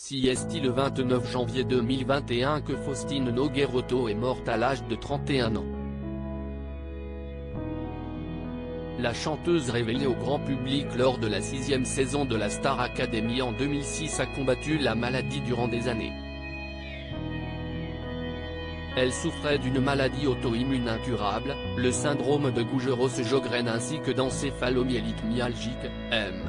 Si est-il le 29 janvier 2021 que Faustine Nogueirotto est morte à l'âge de 31 ans. La chanteuse révélée au grand public lors de la 6e saison de la Star Academy en 2006 a combattu la maladie durant des années. Elle souffrait d'une maladie auto-immune incurable, le syndrome de Gougerot-Sjogren ainsi que d'encéphalomyélite myalgique, M.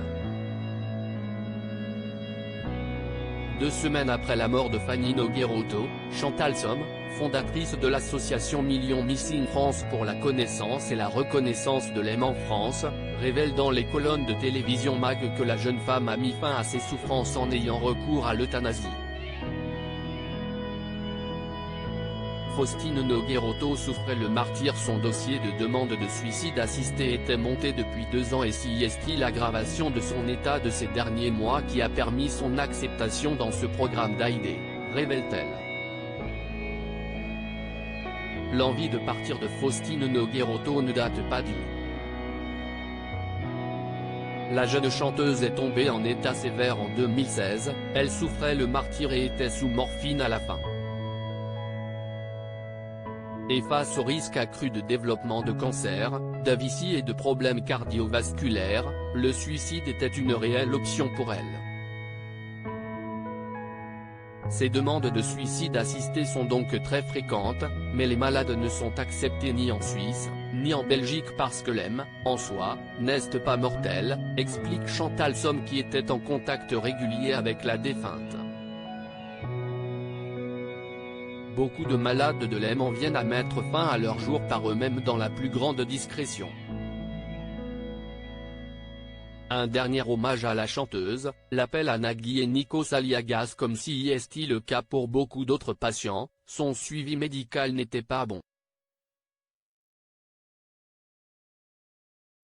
2 semaines après la mort de Fanny Nogueirotto, Chantal Somme, fondatrice de l'association Millions Missing France pour la connaissance et la reconnaissance de l'EM en France, révèle dans les colonnes de télévision MAG que la jeune femme a mis fin à ses souffrances en ayant recours à l'euthanasie. Faustine Nogueirotto souffrait le martyre. Son dossier de demande de suicide assisté était monté depuis 2 ans et si est-il l'aggravation de son état de ces derniers mois qui a permis son acceptation dans ce programme d'AID, révèle-t-elle. L'envie de partir de Faustine Nogueirotto ne date pas d'hier. La jeune chanteuse est tombée en état sévère en 2016, elle souffrait le martyre et était sous morphine à la fin. Et face au risque accru de développement de cancer, d'AVC et de problèmes cardiovasculaires, le suicide était une réelle option pour elle. Ces demandes de suicide assisté sont donc très fréquentes, mais les malades ne sont acceptés ni en Suisse, ni en Belgique parce que l'EM, en soi, n'est pas mortel, explique Chantal Somme qui était en contact régulier avec la défunte. Beaucoup de malades de l'EM en viennent à mettre fin à leur jour par eux-mêmes dans la plus grande discrétion. Un dernier hommage à la chanteuse, l'appel à Nagui et Nikos Aliagas comme si est le cas pour beaucoup d'autres patients, son suivi médical n'était pas bon.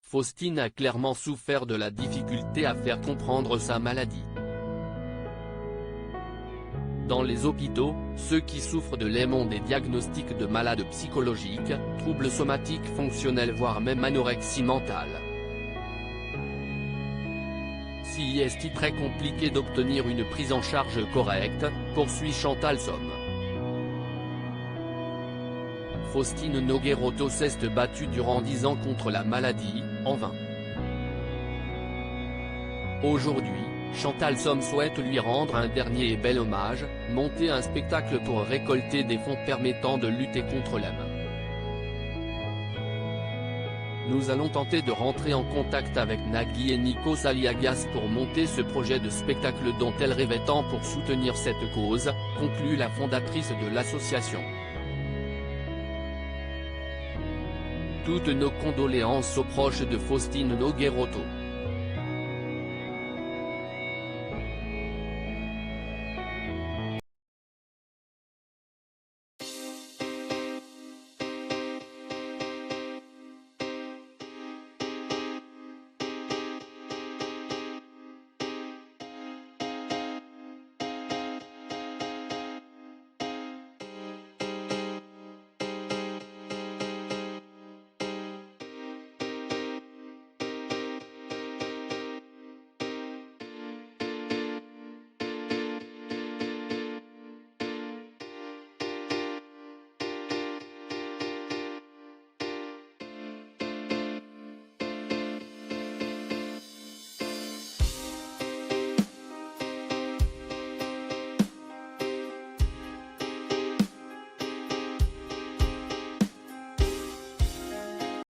Faustine a clairement souffert de la difficulté à faire comprendre sa maladie. Dans les hôpitaux, ceux qui souffrent de l'EM ont des diagnostics de malades psychologiques, troubles somatiques fonctionnels voire même anorexie mentale. Si est très compliqué d'obtenir une prise en charge correcte, poursuit Chantal Somme. Faustine Nogueirotto s'est battue durant 10 ans contre la maladie, en vain. Aujourd'hui, Chantal Somme souhaite lui rendre un dernier et bel hommage, monter un spectacle pour récolter des fonds permettant de lutter contre l'EM. Nous allons tenter de rentrer en contact avec Nagui et Nikos Aliagas pour monter ce projet de spectacle dont elle rêvait tant pour soutenir cette cause, conclut la fondatrice de l'association. Toutes nos condoléances aux proches de Faustine Nogueirotto.